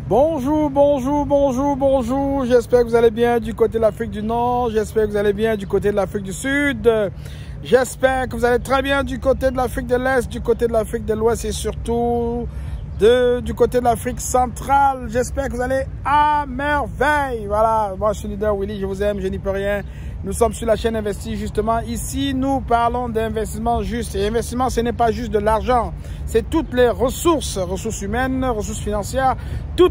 Bonjour, bonjour, bonjour, bonjour. J'espère que vous allez bien du côté de l'Afrique du Nord. J'espère que vous allez bien du côté de l'Afrique du Sud. J'espère que vous allez très bien du côté de l'Afrique de l'Est, du côté de l'Afrique de l'Ouest et surtout du côté de l'Afrique centrale. J'espère que vous allez à merveille. Voilà, moi je suis leader Willy, je vous aime, je n'y peux rien. Nous sommes sur la chaîne Investi justement. Ici, nous parlons d'investissement juste. Et investissement, ce n'est pas juste de l'argent. C'est toutes les ressources humaines, ressources financières, tous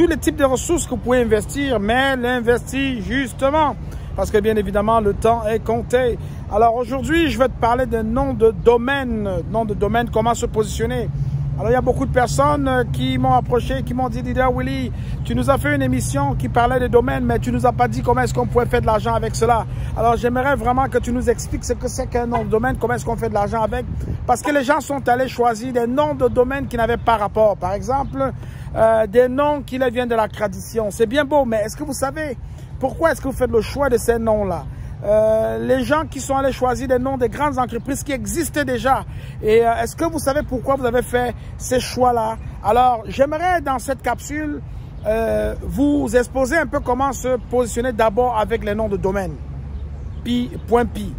les types de ressources que vous pouvez investir, mais l'investir justement. Parce que bien évidemment, le temps est compté. Alors aujourd'hui, je vais te parler d'un nom de domaine. Nom de domaine, comment se positionner. Alors, il y a beaucoup de personnes qui m'ont approché, qui m'ont dit, Leader Willy, tu nous as fait une émission qui parlait de domaine, mais tu nous as pas dit comment est-ce qu'on pouvait faire de l'argent avec cela. Alors, j'aimerais vraiment que tu nous expliques ce que c'est qu'un nom de domaine, comment est-ce qu'on fait de l'argent avec. Parce que les gens sont allés choisir des noms de domaine qui n'avaient pas rapport. Par exemple, des noms qui viennent de la tradition. C'est bien beau, mais est-ce que vous savez pourquoi est-ce que vous faites le choix de ces noms-là? Les gens qui sont allés choisir des noms des grandes entreprises qui existaient déjà. Et est-ce que vous savez pourquoi vous avez fait ces choix-là? Alors, j'aimerais dans cette capsule vous exposer un peu comment se positionner d'abord avec les noms de domaine. Point Pi.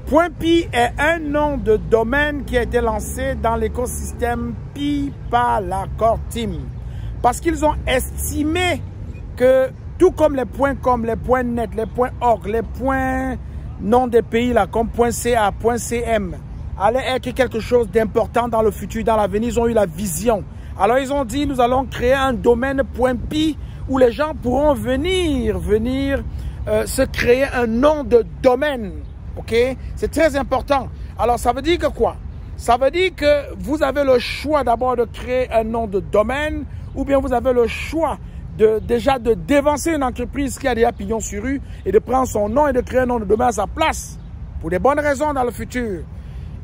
Point Pi est un nom de domaine qui a été lancé dans l'écosystème Pi par la Core Team. Parce qu'ils ont estimé que tout comme les .com, les .net, les .org, les noms des pays là, comme .ca, .cm, allait être quelque chose d'important dans le futur, dans l'avenir. Ils ont eu la vision. Alors ils ont dit, nous allons créer un domaine .pi où les gens pourront venir se créer un nom de domaine. Ok? C'est très important. Alors ça veut dire que quoi? Ça veut dire que vous avez le choix d'abord de créer un nom de domaine ou bien vous avez le choix déjà de dévancer une entreprise qui a déjà pignon sur rue et de prendre son nom et de créer un nom de domaine à sa place pour des bonnes raisons dans le futur.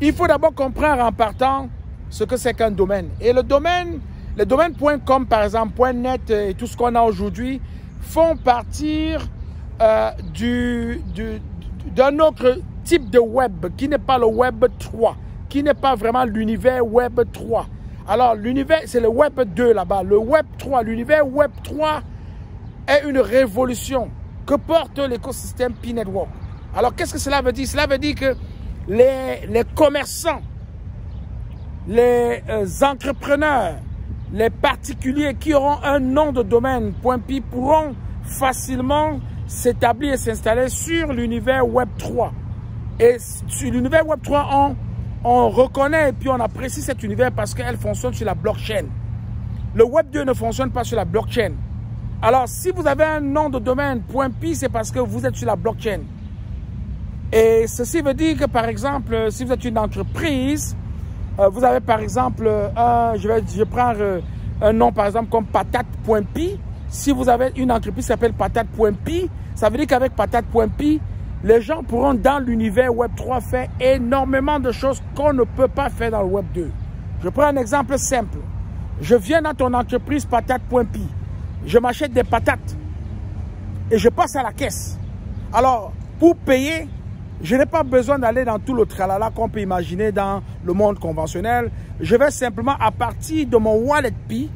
Il faut d'abord comprendre en partant ce que c'est qu'un domaine. Et les domaines .com par exemple, .net et tout ce qu'on a aujourd'hui font partir d'un autre type de web qui n'est pas le web 3, qui n'est pas vraiment l'univers web 3. Alors, l'univers, c'est le Web 2 là-bas. Le Web 3, l'univers Web 3 est une révolution que porte l'écosystème Pi Network. Alors, qu'est-ce que cela veut dire? Cela veut dire que les commerçants, les entrepreneurs, les particuliers qui auront un nom de domaine .pi pourront facilement s'établir et s'installer sur l'univers Web 3. Et sur l'univers Web 3, on reconnaît et puis on apprécie cet univers parce qu'elle fonctionne sur la blockchain. Le Web 2 ne fonctionne pas sur la blockchain. Alors, si vous avez un nom de domaine .pi, c'est parce que vous êtes sur la blockchain. Et ceci veut dire que, par exemple, si vous êtes une entreprise, vous avez par exemple, je prends un nom par exemple comme patate.pi. Si vous avez une entreprise qui s'appelle patate.pi, ça veut dire qu'avec patate.pi, les gens pourront dans l'univers Web 3 faire énormément de choses qu'on ne peut pas faire dans le Web 2. Je prends un exemple simple. Je viens dans ton entreprise patate.pi. Je m'achète des patates et je passe à la caisse. Alors, pour payer, je n'ai pas besoin d'aller dans tout le tralala qu'on peut imaginer dans le monde conventionnel. Je vais simplement, à partir de mon wallet Pi,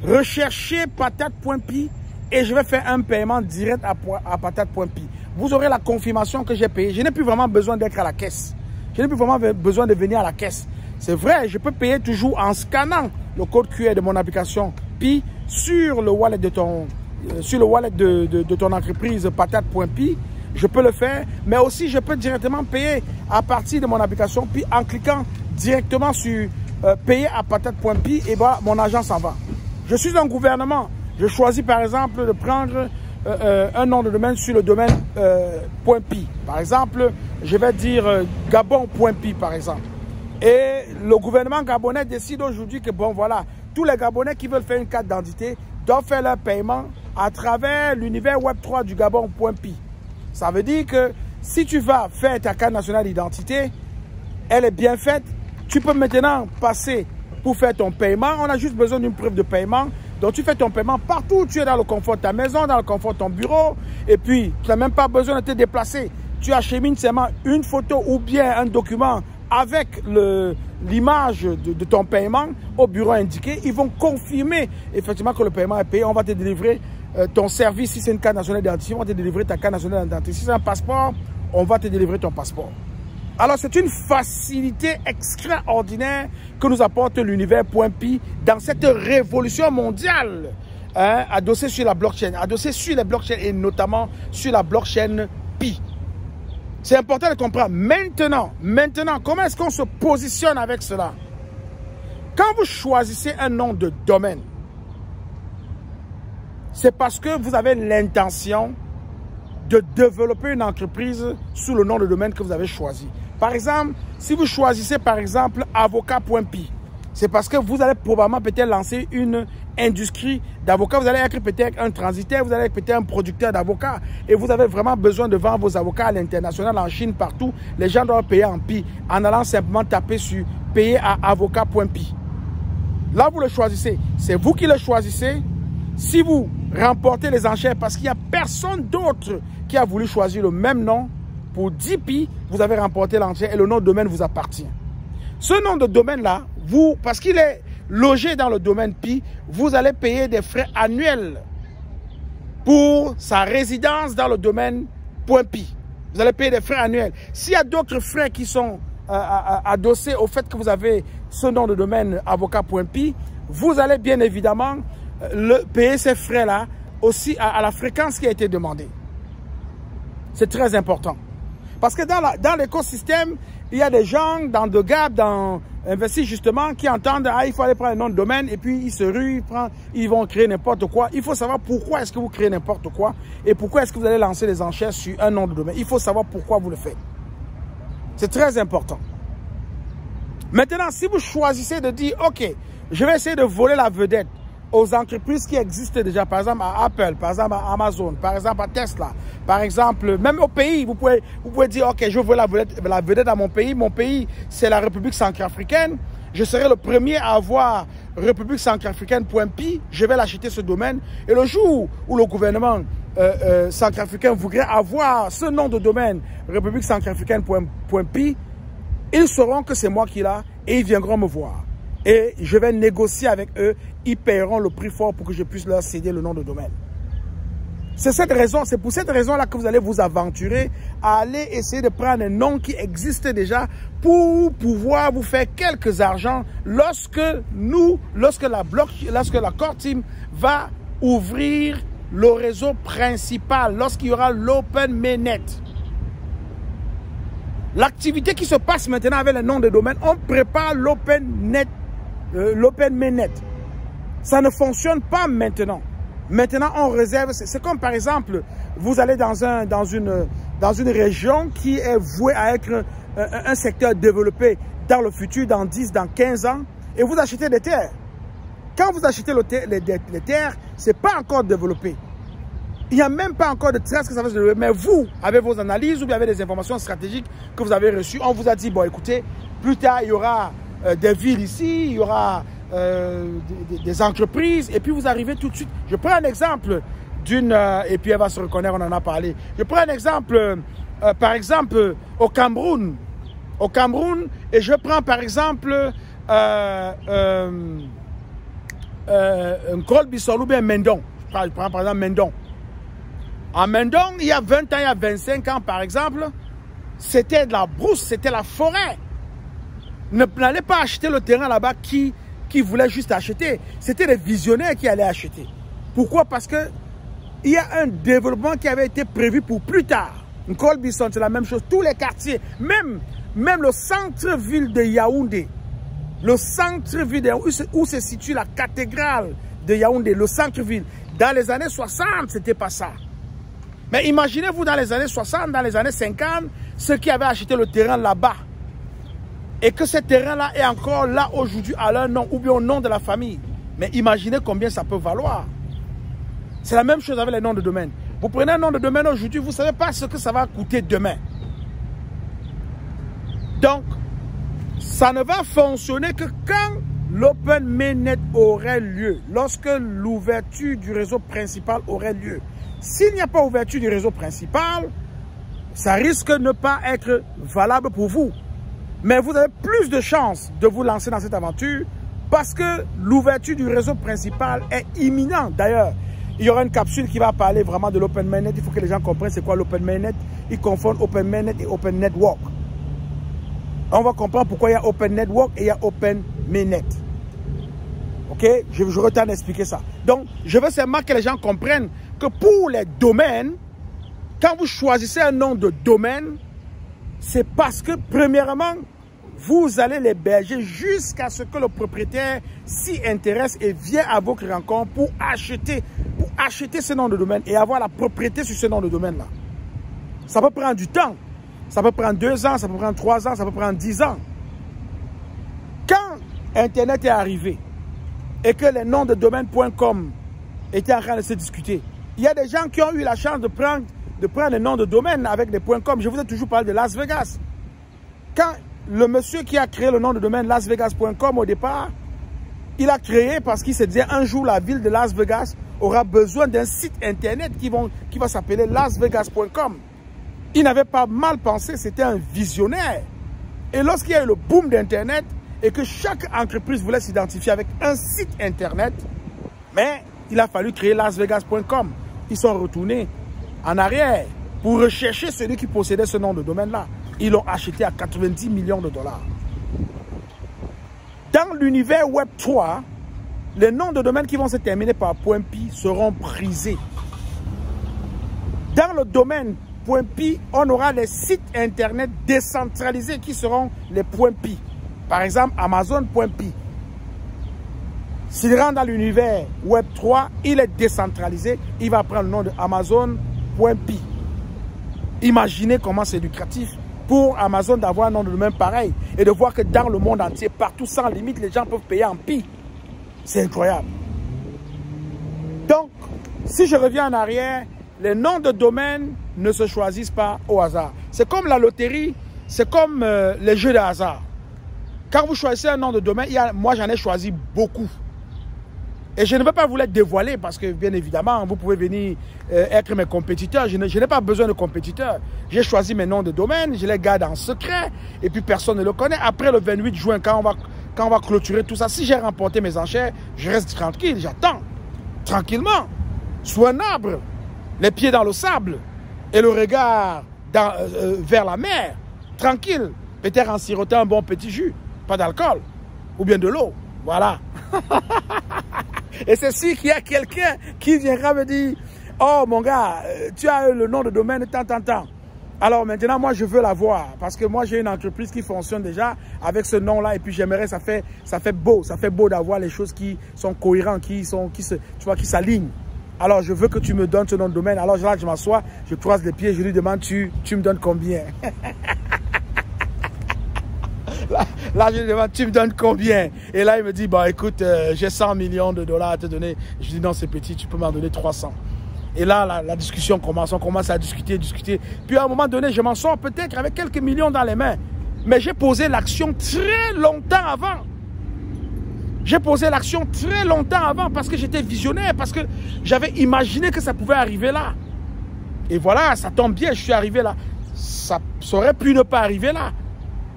rechercher patate.pi et je vais faire un paiement direct à patate.pi. Vous aurez la confirmation que j'ai payé. Je n'ai plus vraiment besoin d'être à la caisse. Je n'ai plus vraiment besoin de venir à la caisse. C'est vrai, je peux payer toujours en scannant le code QR de mon application Pi sur le wallet de ton entreprise patate.pi. Je peux le faire, mais aussi je peux directement payer à partir de mon application Pi en cliquant directement sur payer à patate.pi et voilà, mon argent s'en va. Je suis un gouvernement. Je choisis par exemple de prendre un nom de domaine sur le domaine .pi. Par exemple, je vais dire Gabon.pi par exemple. Et le gouvernement gabonais décide aujourd'hui que bon voilà, tous les Gabonais qui veulent faire une carte d'identité doivent faire leur paiement à travers l'univers Web 3 du Gabon.pi. Ça veut dire que si tu vas faire ta carte nationale d'identité, elle est bien faite, tu peux maintenant passer pour faire ton paiement. On a juste besoin d'une preuve de paiement. Donc, tu fais ton paiement partout où tu es dans le confort de ta maison, dans le confort de ton bureau. Et puis, tu n'as même pas besoin de te déplacer. Tu achemines seulement une photo ou bien un document avec l'image de ton paiement au bureau indiqué. Ils vont confirmer effectivement que le paiement est payé. On va te délivrer ton service. Si c'est une carte nationale d'identité, on va te délivrer ta carte nationale d'identité. Si c'est un passeport, on va te délivrer ton passeport. Alors, c'est une facilité extraordinaire que nous apporte l'univers.pi dans cette révolution mondiale adossée sur la blockchain, adossée sur les blockchains et notamment sur la blockchain Pi. C'est important de comprendre. Maintenant, comment est-ce qu'on se positionne avec cela? Quand vous choisissez un nom de domaine, c'est parce que vous avez l'intention de développer une entreprise sous le nom de domaine que vous avez choisi. Par exemple, si vous choisissez par exemple avocat.pi, c'est parce que vous allez probablement peut-être lancer une industrie d'avocats. Vous allez être peut-être un transitaire, vous allez être peut-être un producteur d'avocats et vous avez vraiment besoin de vendre vos avocats à l'international, en Chine, partout. Les gens doivent payer en pi en allant simplement taper sur payer à avocat.pi. Là, vous le choisissez. C'est vous qui le choisissez. Si vous remportez les enchères parce qu'il n'y a personne d'autre qui a voulu choisir le même nom, pour 10 pi, vous avez remporté l'enchère et le nom de domaine vous appartient. Ce nom de domaine-là, parce qu'il est logé dans le domaine pi, vous allez payer des frais annuels pour sa résidence dans le domaine .pi. Vous allez payer des frais annuels. S'il y a d'autres frais qui sont adossés au fait que vous avez ce nom de domaine avocat.pi, vous allez bien évidemment payer ces frais-là aussi à la fréquence qui a été demandée. C'est très important. Parce que dans l'écosystème, il y a des gens dans de Gap, dans Investi justement, qui entendent « Ah, il faut aller prendre un nom de domaine » et puis ils se ruent, ils vont créer n'importe quoi. Il faut savoir pourquoi est-ce que vous créez n'importe quoi et pourquoi est-ce que vous allez lancer les enchères sur un nom de domaine. Il faut savoir pourquoi vous le faites. C'est très important. Maintenant, si vous choisissez de dire « Ok, je vais essayer de voler la vedette » aux entreprises qui existent déjà, par exemple à Apple, par exemple à Amazon, par exemple à Tesla, par exemple, même au pays, vous pouvez dire, ok, je veux la vedette à mon pays. Mon pays, c'est la République centrafricaine. Je serai le premier à avoir République centrafricaine.pi. Je vais l'acheter ce domaine. Et le jour où le gouvernement centrafricain voudrait avoir ce nom de domaine, République centrafricaine.pi, ils sauront que c'est moi qui l'ai et ils viendront me voir. Et je vais négocier avec eux, ils paieront le prix fort pour que je puisse leur céder le nom de domaine. C'est pour cette raison-là que vous allez vous aventurer à aller essayer de prendre un nom qui existe déjà pour pouvoir vous faire quelques argents lorsque la Core Team va ouvrir le réseau principal, lorsqu'il y aura l'Open Mainnet. L'activité qui se passe maintenant avec le nom de domaine, on prépare l'Open Mainnet. Ça ne fonctionne pas maintenant. Maintenant, on réserve. C'est comme par exemple, vous allez dans une région qui est vouée à être un secteur développé dans le futur, dans 10, dans 15 ans, et vous achetez des terres. Quand vous achetez les terres, ce n'est pas encore développé. Il n'y a même pas encore de traces que ça va se développer. Mais vous, avec vos analyses ou bien avec des informations stratégiques que vous avez reçues, on vous a dit, bon, écoutez, plus tard, il y aura des villes ici, il y aura des entreprises, et puis vous arrivez tout de suite. Je prends un exemple d'une, et puis elle va se reconnaître, on en a parlé. Je prends un exemple, par exemple, au Cameroun. Au Cameroun, et je prends par exemple Nkol Bissau ou bien Mendon. Je prends par exemple Mendon. En Mendon, il y a 20 ans, il y a 25 ans, par exemple, c'était de la brousse, c'était la forêt. N'allez pas acheter le terrain là-bas qui voulait juste acheter. C'était les visionnaires qui allaient acheter. Pourquoi? Parce que il y a un développement qui avait été prévu pour plus tard. Nkol Bissau, c'est la même chose. Tous les quartiers, même le centre-ville de Yaoundé, le centre-ville où se situe la cathédrale de Yaoundé, le centre-ville, dans les années 60, c'était pas ça. Mais imaginez-vous dans les années 60, dans les années 50, ceux qui avaient acheté le terrain là-bas. Et que ce terrain-là est encore là aujourd'hui à leur nom ou bien au nom de la famille. Mais imaginez combien ça peut valoir. C'est la même chose avec les noms de domaine. Vous prenez un nom de domaine aujourd'hui, vous ne savez pas ce que ça va coûter demain. Donc, ça ne va fonctionner que quand l'Open Mainnet aurait lieu, lorsque l'ouverture du réseau principal aurait lieu. S'il n'y a pas ouverture du réseau principal, ça risque de ne pas être valable pour vous. Mais vous avez plus de chances de vous lancer dans cette aventure parce que l'ouverture du réseau principal est imminente. D'ailleurs, il y aura une capsule qui va parler vraiment de l'Open Mainnet. Il faut que les gens comprennent c'est quoi l'Open Mainnet. Ils confondent Open Mainnet et Open Network. On va comprendre pourquoi il y a Open Network et il y a Open Mainnet. Ok? Je retarde d'expliquer ça. Donc, je veux seulement que les gens comprennent que pour les domaines, quand vous choisissez un nom de domaine, c'est parce que, premièrement, vous allez l'héberger jusqu'à ce que le propriétaire s'y intéresse et vienne à votre rencontre pour acheter ce nom de domaine et avoir la propriété sur ce nom de domaine-là. Ça peut prendre du temps. Ça peut prendre 2 ans, ça peut prendre 3 ans, ça peut prendre 10 ans. Quand Internet est arrivé et que les noms de domaine.com étaient en train de se discuter, il y a des gens qui ont eu la chance de prendre les noms de domaine avec des .com. Je vous ai toujours parlé de Las Vegas. Quand le monsieur qui a créé le nom de domaine lasvegas.com au départ, il a créé parce qu'il se disait un jour la ville de Las Vegas aura besoin d'un site internet qui va s'appeler lasvegas.com. Il n'avait pas mal pensé, c'était un visionnaire. Et lorsqu'il y a eu le boom d'Internet et que chaque entreprise voulait s'identifier avec un site internet, mais il a fallu créer lasvegas.com. Ils sont retournés en arrière pour rechercher celui qui possédait ce nom de domaine-là. Ils l'ont acheté à 90 millions de dollars. Dans l'univers Web 3, les noms de domaine qui vont se terminer par .pi seront brisés. Dans le domaine .pi, on aura les sites internet décentralisés qui seront les .pi. Par exemple, Amazon.pi. S'il rentre dans l'univers Web 3, il est décentralisé. Il va prendre le nom de Amazon.pi. Imaginez comment c'est lucratif pour Amazon d'avoir un nom de domaine pareil et de voir que dans le monde entier, partout sans limite, les gens peuvent payer en pi. C'est incroyable. Donc, si je reviens en arrière, les noms de domaine ne se choisissent pas au hasard. C'est comme la loterie, c'est comme les jeux de hasard. Quand vous choisissez un nom de domaine, moi j'en ai choisi beaucoup. Et je ne veux pas vous les dévoiler parce que, bien évidemment, vous pouvez venir être mes compétiteurs. Je n'ai pas besoin de compétiteurs. J'ai choisi mes noms de domaine, je les garde en secret et puis personne ne le connaît. Après le 28 juin, quand on va clôturer tout ça, si j'ai remporté mes enchères, je reste tranquille, j'attends. Tranquillement, sous un arbre, les pieds dans le sable et le regard vers la mer. Tranquille, peut-être en sirotant un bon petit jus, pas d'alcool ou bien de l'eau. Voilà. Et c'est sûr qu'il y a quelqu'un qui viendra me dire « Oh mon gars, tu as le nom de domaine, tant. » Alors maintenant, moi je veux l'avoir parce que moi j'ai une entreprise qui fonctionne déjà avec ce nom-là et puis j'aimerais, ça fait beau d'avoir les choses qui sont cohérentes, qui s'alignent. Alors je veux que tu me donnes ce nom de domaine. Alors là je m'assois, je croise les pieds, je lui demande tu me donnes combien? Là, je lui demande, tu me donnes combien? Et là, il me dit, bah écoute, j'ai 100 millions de dollars à te donner. Je dis, non, c'est petit, tu peux m'en donner 300. Et là, la discussion commence. On commence à discuter. Puis à un moment donné, je m'en sors peut-être avec quelques millions dans les mains. Mais j'ai posé l'action très longtemps avant. J'ai posé l'action très longtemps avant parce que j'étais visionnaire, parce que j'avais imaginé que ça pouvait arriver là. Et voilà, ça tombe bien, je suis arrivé là. Ça aurait pu ne pas arriver là.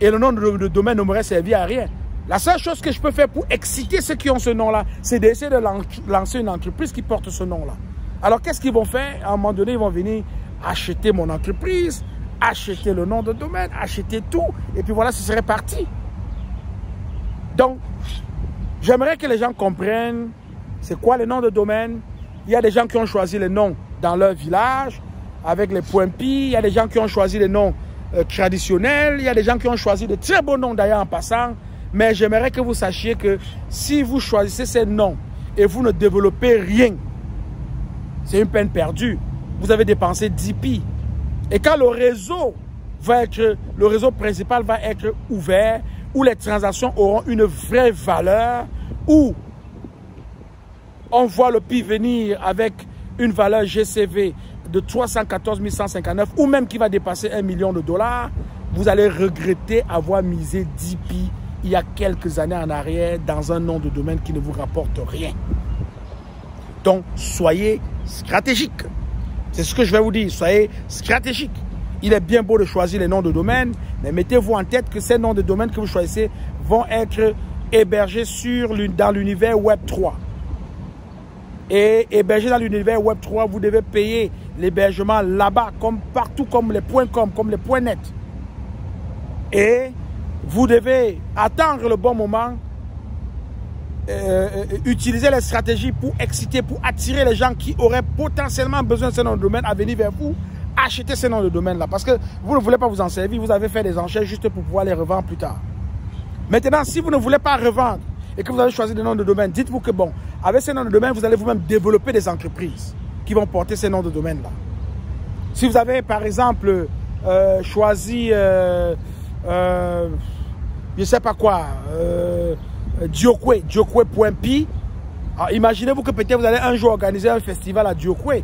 Et le nom de domaine ne m'aurait servi à rien. La seule chose que je peux faire pour exciter ceux qui ont ce nom-là, c'est d'essayer de lancer une entreprise qui porte ce nom-là. Alors, qu'est-ce qu'ils vont faire? À un moment donné, ils vont venir acheter mon entreprise, acheter le nom de domaine, acheter tout. Et puis voilà, ce serait parti. Donc, j'aimerais que les gens comprennent c'est quoi les noms de domaine. Il y a des gens qui ont choisi les noms dans leur village avec les .pi. Il y a des gens qui ont choisi les noms traditionnels. Il y a des gens qui ont choisi de très beaux noms d'ailleurs en passant. Mais j'aimerais que vous sachiez que si vous choisissez ces noms et vous ne développez rien, c'est une peine perdue. Vous avez dépensé 10 pi. Et quand le réseau principal va être ouvert, où les transactions auront une vraie valeur, où on voit le pi venir avec une valeur GCV de 314 159 ou même qui va dépasser 1 million de dollars, vous allez regretter avoir misé 10 pi il y a quelques années en arrière dans un nom de domaine qui ne vous rapporte rien. Donc, soyez stratégique. C'est ce que je vais vous dire. Soyez stratégique. Il est bien beau de choisir les noms de domaine, Mais mettez-vous en tête que ces noms de domaine que vous choisissez vont être hébergés dans l'univers Web 3. Et hébergés dans l'univers Web 3, vous devez payer l'hébergement là-bas, comme partout, comme les .com, comme les .net. Et vous devez attendre le bon moment, utiliser les stratégies pour exciter, pour attirer les gens qui auraient potentiellement besoin de ce nom de domaine à venir vers vous, acheter ce nom de domaine-là. Parce que vous ne voulez pas vous en servir, vous avez fait des enchères juste pour pouvoir les revendre plus tard. Maintenant, si vous ne voulez pas revendre et que vous avez choisi des noms de domaine, dites-vous que bon, avec ces noms de domaine, vous allez vous-même développer des entreprises qui vont porter ces noms de domaine-là. Si vous avez, par exemple, choisi, je ne sais pas quoi, Diokwe.pi, imaginez-vous que peut-être vous allez un jour organiser un festival à Diokwe.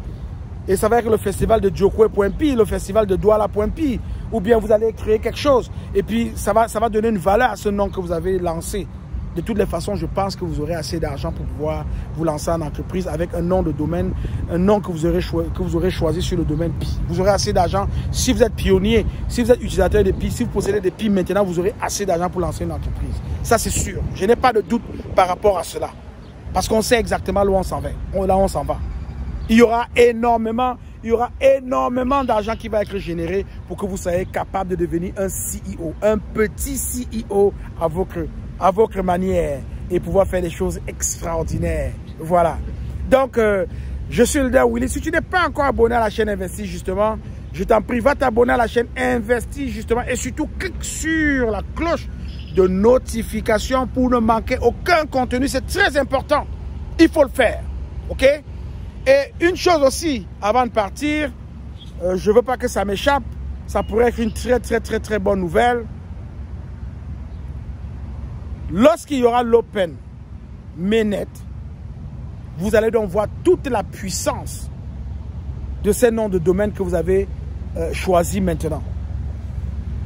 Et ça va être le festival de Diokwe.pi, le festival de Douala.pi. Ou bien vous allez créer quelque chose. Et puis ça va donner une valeur à ce nom que vous avez lancé. De toutes les façons, je pense que vous aurez assez d'argent pour pouvoir vous lancer en entreprise avec un nom de domaine, un nom que vous aurez choisi sur le domaine Pi. Vous aurez assez d'argent. Si vous êtes pionnier, si vous êtes utilisateur de Pi, si vous possédez des Pi, maintenant vous aurez assez d'argent pour lancer une entreprise. Ça c'est sûr. Je n'ai pas de doute par rapport à cela. Parce qu'on sait exactement où on s'en va. Là on s'en va. Il y aura énormément d'argent qui va être généré pour que vous soyez capable de devenir un CEO, un petit CEO à votre manière et pouvoir faire des choses extraordinaires. Voilà. Donc, je suis le leader Willy. Si tu n'es pas encore abonné à la chaîne Investi, justement, je t'en prie, va t'abonner à la chaîne Investi, justement, et surtout, clique sur la cloche de notification pour ne manquer aucun contenu. C'est très important. Il faut le faire. OK? Et une chose aussi, avant de partir, je ne veux pas que ça m'échappe, ça pourrait être une très bonne nouvelle. Lorsqu'il y aura l'Open Mainnet, vous allez donc voir toute la puissance de ces noms de domaine que vous avez choisis maintenant.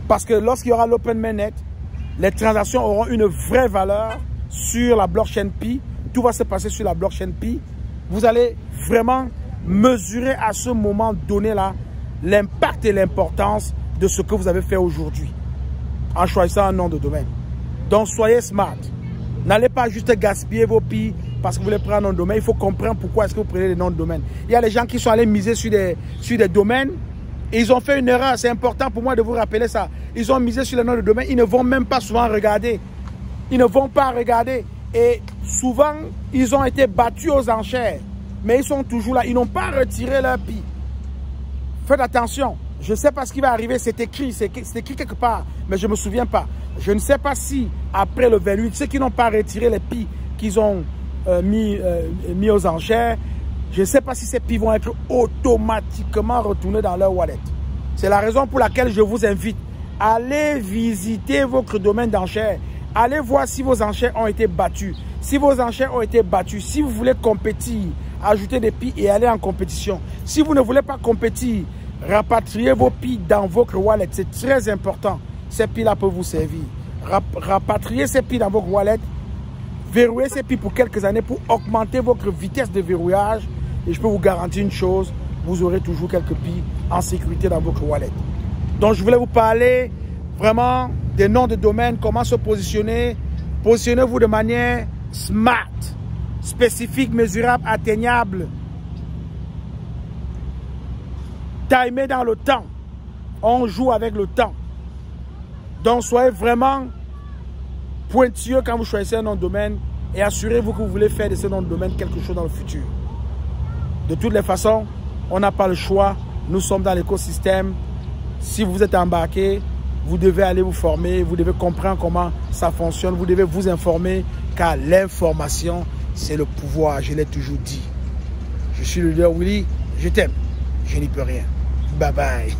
Parce que lorsqu'il y aura l'Open Mainnet, les transactions auront une vraie valeur sur la blockchain Pi. Tout va se passer sur la blockchain Pi. Vous allez vraiment mesurer à ce moment donné-là l'impact et l'importance de ce que vous avez fait aujourd'hui en choisissant un nom de domaine. Donc, soyez smart. N'allez pas juste gaspiller vos Pi parce que vous voulez prendre un nom de domaine. Il faut comprendre pourquoi est-ce que vous prenez les noms de domaine. Il y a des gens qui sont allés miser sur des domaines et ils ont fait une erreur. C'est important pour moi de vous rappeler ça. Ils ont misé sur les noms de domaine. Ils ne vont même pas souvent regarder. Ils ne vont pas regarder. Et souvent, ils ont été battus aux enchères. Mais ils sont toujours là. Ils n'ont pas retiré leur Pi. Faites attention. Je ne sais pas ce qui va arriver. C'est écrit quelque part. Mais je ne me souviens pas. Je ne sais pas si, après le 28, ceux qui n'ont pas retiré les Pi qu'ils ont mis aux enchères, je ne sais pas si ces Pi vont être automatiquement retournés dans leur wallet. C'est la raison pour laquelle je vous invite à aller visiter votre domaine d'enchères. Allez voir si vos enchères ont été battues. Si vos enchères ont été battues, si vous voulez compétir, ajouter des Pi et aller en compétition. Si vous ne voulez pas compétir, rapatriez vos Pi dans votre wallet. C'est très important. Ces Pi-là peuvent vous servir. Rapatriez ces Pi dans votre wallet. Verrouillez ces Pi pour quelques années pour augmenter votre vitesse de verrouillage. Et je peux vous garantir une chose, vous aurez toujours quelques Pi en sécurité dans votre wallet. Donc, je voulais vous parler vraiment des noms de domaine, comment se positionner. Positionnez-vous de manière smart, spécifique, mesurable, atteignable. Timé dans le temps. On joue avec le temps. Donc, soyez vraiment pointilleux quand vous choisissez un nom de domaine et assurez-vous que vous voulez faire de ce nom de domaine quelque chose dans le futur. De toutes les façons, on n'a pas le choix. Nous sommes dans l'écosystème. Si vous êtes embarqué, vous devez aller vous former, vous devez comprendre comment ça fonctionne, vous devez vous informer car l'information, c'est le pouvoir, je l'ai toujours dit. Je suis le leader Willy, je t'aime, je n'y peux rien. Bye bye.